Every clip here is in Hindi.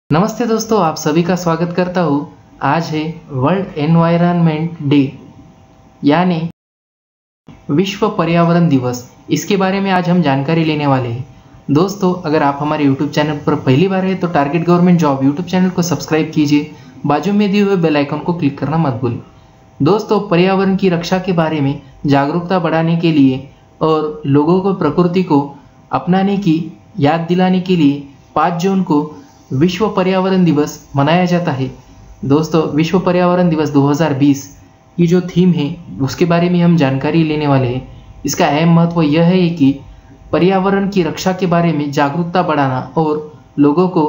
नमस्ते दोस्तों, आप सभी का स्वागत करता हूँ। आज है वर्ल्ड एनवायरनमेंट डे यानी विश्व पर्यावरण दिवस। इसके बारे में आज हम जानकारी लेने वाले हैं। दोस्तों, अगर आप हमारे यूट्यूब चैनल पर पहली बार है तो target government job YouTube channel को सब्सक्राइब कीजिए, बाजू में दिए हुए बेल आइकन को क्लिक करना मत भूलिए। दोस्तों, पर्यावरण की रक्षा के बारे में जागरूकता बढ़ाने के लिए और लोगों को प्रकृति को अपनाने की याद दिलाने के लिए 5 जून को विश्व पर्यावरण दिवस मनाया जाता है। दोस्तों, विश्व पर्यावरण दिवस 2020 की जो थीम है उसके बारे में हम जानकारी लेने वाले हैं। इसका अहम महत्व यह है कि पर्यावरण की रक्षा के बारे में जागरूकता बढ़ाना और लोगों को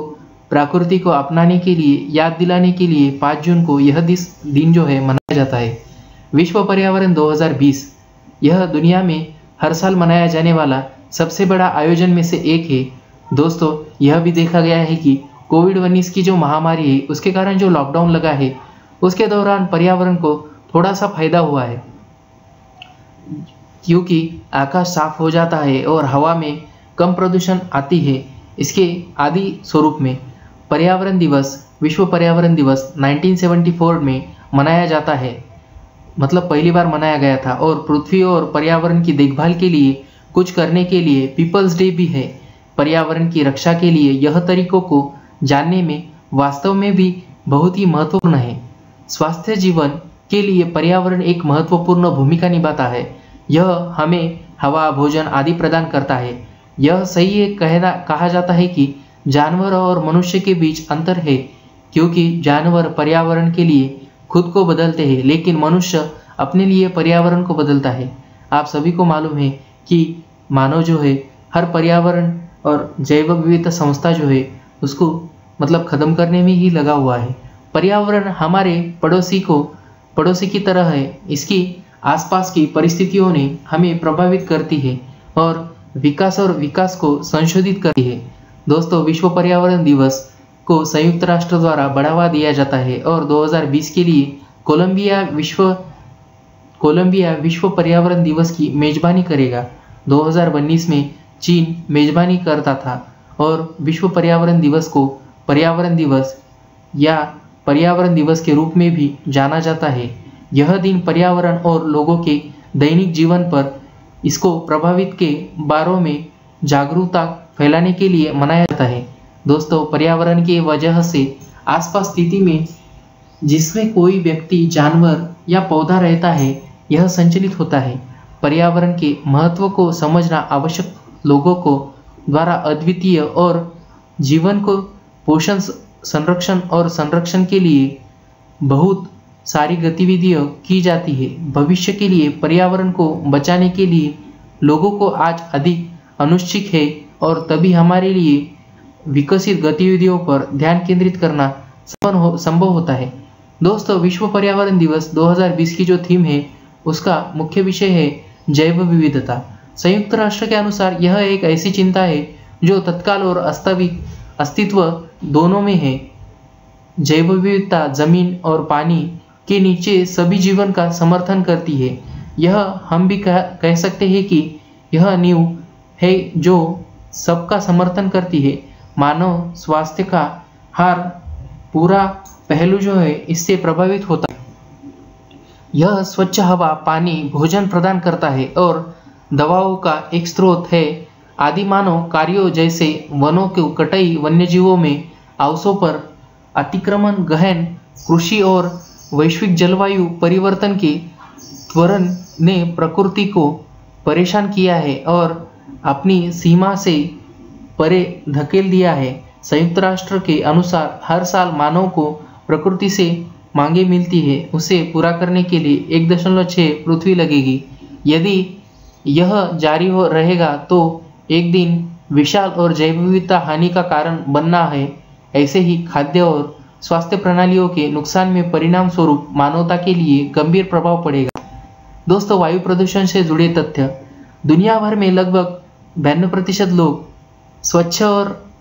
प्रकृति को अपनाने के लिए याद दिलाने के लिए 5 जून को यह दिन जो है मनाया जाता है। विश्व पर्यावरण 2020 यह दुनिया में हर साल मनाया जाने वाला सबसे बड़ा आयोजन में से एक है। दोस्तों, यह भी देखा गया है कि कोविड-19 की जो महामारी है उसके कारण जो लॉकडाउन लगा है उसके दौरान पर्यावरण को थोड़ा सा फायदा हुआ है, क्योंकि आकाश साफ हो जाता है और हवा में कम प्रदूषण आती है। इसके आदि स्वरूप में पर्यावरण दिवस, विश्व पर्यावरण दिवस 1974 में मनाया जाता है, मतलब पहली बार मनाया गया था। और पृथ्वी और पर्यावरण की देखभाल के लिए कुछ करने के लिए पीपल्स डे भी है। पर्यावरण की रक्षा के लिए यह तरीकों को जानने में वास्तव में भी बहुत ही महत्वपूर्ण है। स्वास्थ्य जीवन के लिए पर्यावरण एक महत्वपूर्ण भूमिका निभाता है। यह हमें हवा, भोजन आदि प्रदान करता है। यह सही है कहा जाता है कि जानवर और मनुष्य के बीच अंतर है, क्योंकि जानवर पर्यावरण के लिए खुद को बदलते हैं लेकिन मनुष्य अपने लिए पर्यावरण को बदलता है। आप सभी को मालूम है कि मानव जो है हर पर्यावरण और जैव विविधता संस्था जो है उसको मतलब खत्म करने में ही लगा हुआ है। पर्यावरण हमारे पड़ोसी की तरह है। इसकी आसपास की परिस्थितियों ने हमें प्रभावित करती है और विकास को संशोधित करती है। दोस्तों, विश्व पर्यावरण दिवस को संयुक्त राष्ट्र द्वारा बढ़ावा दिया जाता है और 2020 के लिए कोलंबिया विश्व पर्यावरण दिवस की मेजबानी करेगा। 2019 में चीन मेजबानी करता था और विश्व पर्यावरण दिवस को पर्यावरण दिवस या पर्यावरण दिवस के रूप में भी जाना जाता है। यह दिन पर्यावरण और लोगों के दैनिक जीवन पर इसको प्रभावित के बारे में जागरूकता फैलाने के लिए मनाया जाता है। दोस्तों, पर्यावरण की वजह से आसपास स्थिति में जिसमें कोई व्यक्ति, जानवर या पौधा रहता है यह संचलित होता है। पर्यावरण के महत्व को समझना आवश्यक लोगों को द्वारा अद्वितीय और जीवन को पोषण, संरक्षण के लिए बहुत सारी गतिविधियां की जाती है। भविष्य के लिए पर्यावरण को बचाने के लिए लोगों को आज अधिक अनुष्ठित है और तभी हमारे लिए विकसित गतिविधियों पर ध्यान केंद्रित करना संभव होता है। दोस्तों, विश्व पर्यावरण दिवस 2020 की जो थीम है उसका मुख्य विषय है जैव विविधता। संयुक्त राष्ट्र के अनुसार यह एक ऐसी चिंता है जो तत्काल और अस्तित्व दोनों में है। जैव विविधता जमीन और पानी के नीचे सभी जीवन का समर्थन करती है। यह हम भी कह सकते हैं कि यह नींव है जो सबका समर्थन करती है। मानव स्वास्थ्य का हर पूरा पहलू जो है इससे प्रभावित होता है। यह स्वच्छ हवा, पानी, भोजन प्रदान करता है और दवाओं का एक स्रोत है। आदि मानव कार्यों जैसे वनों की कटाई, वन्यजीवों में आवासों पर अतिक्रमण, गहन कृषि और वैश्विक जलवायु परिवर्तन के त्वरण ने प्रकृति को परेशान किया है और अपनी सीमा से परे धकेल दिया है। संयुक्त राष्ट्र के अनुसार हर साल मानव को प्रकृति से मांगे मिलती है, उसे पूरा करने के लिए 1.6 पृथ्वी लगेगी। यदि यह जारी हो रहेगा तो एक दिन विशाल और जैव विविधता हानि का कारण बनना है। ऐसे ही खाद्य और स्वास्थ्य प्रणालियों के नुकसान में परिणाम स्वरूप मानवता के लिए गंभीर प्रभाव पड़ेगा। दोस्तों, वायु प्रदूषण से जुड़े तथ्य। दुनिया भर में लगभग 92% लोग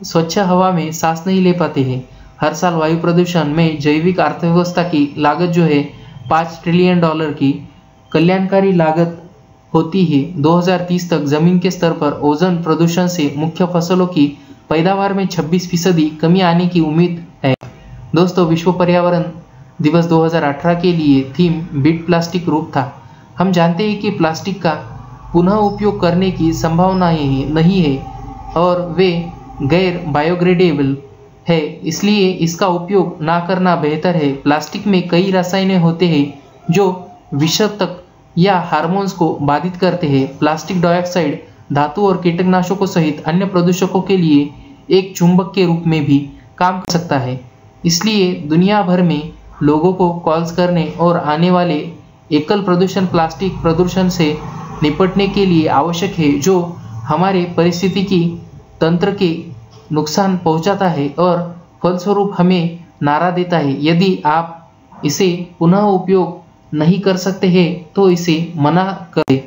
स्वच्छ हवा में सांस नहीं ले पाते हैं। हर साल वायु प्रदूषण में जैविक अर्थव्यवस्था की लागत जो है $5 ट्रिलियन की कल्याणकारी लागत होती है। 2030 तक जमीन के स्तर पर ओजोन प्रदूषण से मुख्य फसलों की पैदावार में 26% कमी आने की उम्मीद है। दोस्तों, विश्व पर्यावरण दिवस 2018 के लिए थीम बीट प्लास्टिक रूप था। हम जानते हैं कि प्लास्टिक का पुनः उपयोग करने की संभावना नहीं है और वे गैर बायोडिग्रेडेबल है, इसलिए इसका उपयोग ना करना बेहतर है। प्लास्टिक में कई रसायन होते हैं जो विषाक्त या हार्मोन्स को बाधित करते हैं। प्लास्टिक डाइऑक्साइड धातु और कीटनाशकों सहित अन्य प्रदूषकों के लिए एक चुंबक के रूप में भी काम कर सकता है। इसलिए दुनिया भर में लोगों को कॉल्स करने और आने वाले एकल प्रदूषण प्लास्टिक प्रदूषण से निपटने के लिए आवश्यक है, जो हमारे पारिस्थितिकी तंत्र के नुकसान पहुंचाता है और फलस्वरूप हमें नारा देता है। यदि आप इसे पुनः उपयोग नहीं कर सकते हैं तो इसे मना करें।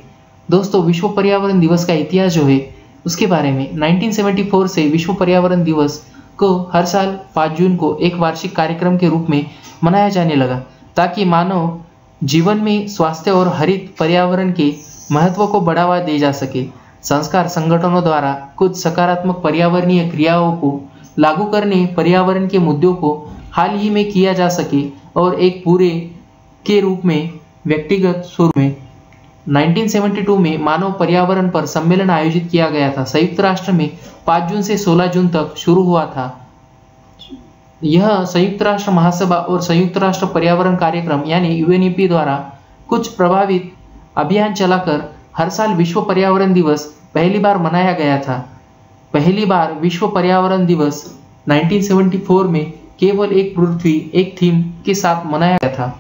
दोस्तों, विश्व पर्यावरण दिवस का इतिहास जो है उसके बारे में 1974 से विश्व पर्यावरण दिवस को हर साल 5 जून को एक वार्षिक कार्यक्रम के रूप में मनाया जाने लगा, ताकि मानव जीवन में स्वास्थ्य और हरित पर्यावरण के महत्व को बढ़ावा दे जा सके। संस्कार संगठनों द्वारा कुछ सकारात्मक पर्यावरणीय क्रियाओं को लागू करने पर्यावरण के मुद्दों को हाल ही में किया जा सके और एक पूरे के रूप में व्यक्तिगत स्वरूप में 1972 में मानव पर्यावरण पर सम्मेलन आयोजित किया गया था। संयुक्त राष्ट्र में 5 जून से 16 जून तक शुरू हुआ था। यह संयुक्त राष्ट्र महासभा और संयुक्त राष्ट्र पर्यावरण कार्यक्रम यानी यूएनईपी द्वारा कुछ प्रभावित अभियान चलाकर हर साल विश्व पर्यावरण दिवस पहली बार मनाया गया था। पहली बार विश्व पर्यावरण दिवस 1974 में केवल एक पृथ्वी एक थीम के साथ मनाया गया था।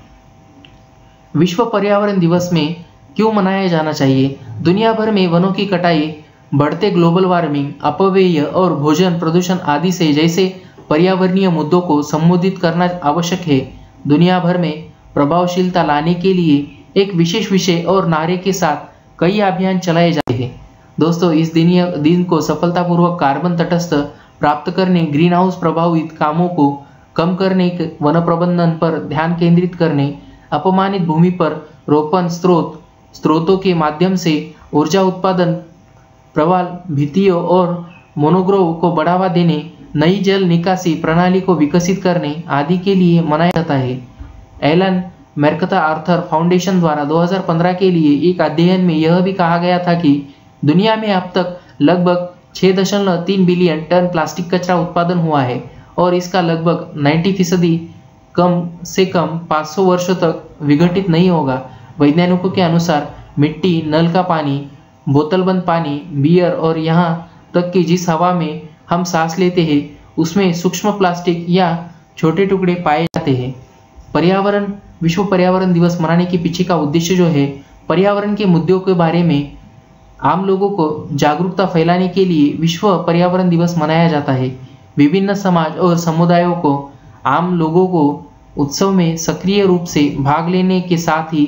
विश्व पर्यावरण दिवस में क्यों मनाया जाना चाहिए? दुनिया भर में वनों की कटाई, बढ़ते ग्लोबल वार्मिंग, अपव्यय और भोजन प्रदूषण आदि से जैसे पर्यावरणीय मुद्दों को संबोधित करना आवश्यक है। दुनिया भर में प्रभावशीलता लाने के लिए एक विशेष विषय और नारे के साथ कई अभियान चलाए जाते हैं। दोस्तों, इस दिन को सफलतापूर्वक कार्बन तटस्थ प्राप्त करने, ग्रीन हाउस प्रभावित कामों को कम करने, वन प्रबंधन पर ध्यान केंद्रित करने, अपमानित भूमि पर रोपण, स्रोतों के माध्यम से ऊर्जा उत्पादन, प्रवाल भित्तियों और मोनोग्रोव को बढ़ावा देने, नई जल निकासी प्रणाली को विकसित करने आदि के लिए मनाया जाता है। एलन मैकआर्थर आर्थर फाउंडेशन द्वारा 2015 के लिए एक अध्ययन में यह भी कहा गया था कि दुनिया में अब तक लगभग 6.3 बिलियन टन प्लास्टिक कचरा उत्पादन हुआ है और इसका लगभग 90% कम से कम 500 वर्षों तक विघटित नहीं होगा। वैज्ञानिकों के अनुसार मिट्टी, नल का पानी, बोतलबंद पानी, बियर और यहाँ तक कि जिस हवा में हम सांस लेते हैं उसमें सूक्ष्म प्लास्टिक या छोटे टुकड़े पाए जाते हैं। विश्व पर्यावरण दिवस मनाने के पीछे का उद्देश्य जो है, पर्यावरण के मुद्दों के बारे में आम लोगों को जागरूकता फैलाने के लिए विश्व पर्यावरण दिवस मनाया जाता है। विभिन्न समाज और समुदायों को आम लोगों को उत्सव में सक्रिय रूप से भाग लेने के साथ ही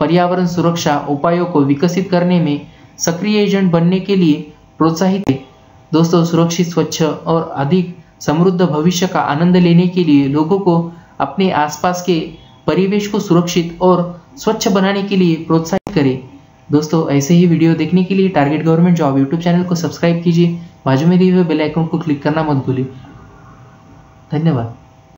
पर्यावरण सुरक्षा उपायों को विकसित करने में सक्रिय एजेंट बनने के लिए प्रोत्साहित है। दोस्तों, सुरक्षित, स्वच्छ और अधिक समृद्ध भविष्य का आनंद लेने के लिए लोगों को अपने आसपास के परिवेश को सुरक्षित और स्वच्छ बनाने के लिए प्रोत्साहित करें। दोस्तों, ऐसे ही वीडियो देखने के लिए target government job YouTube channel को सब्सक्राइब कीजिए। बाजू में दिए हुए बेल आइकन को क्लिक करना मत भूलिए। धन्यवाद।